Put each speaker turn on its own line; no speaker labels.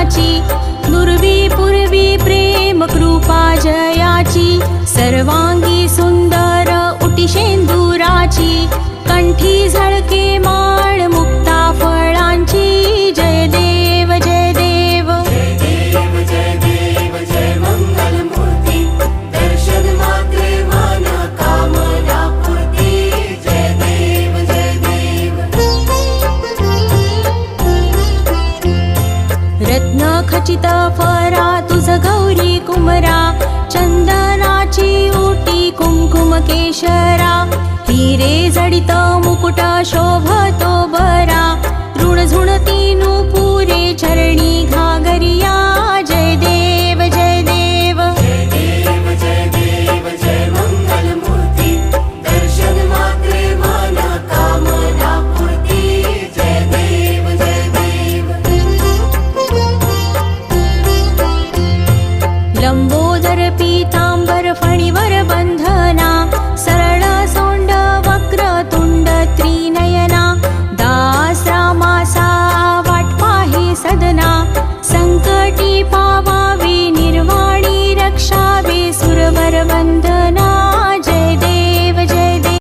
फळाची, दुर्वी पूर्वी प्रेम कृपा जयाची, सर्वांगी सुंदर उटी शेंदुराची, कंठी झळके माळ मुक्ता फळांची, जय देव जय देव
जय देव जय देव जय मंगल मूर्ती, दर्शन मात्रे मन कामना पूर्ती, जय देव जय देव।
रत्न खचित फरा तुझ गौरी कुमरा, चंदनाची ओटी कुंकुम केशरा, हिरे जडित मुकुट शोभतो बरा, ऋण झुणती नुपुरे चरणी घागरिया,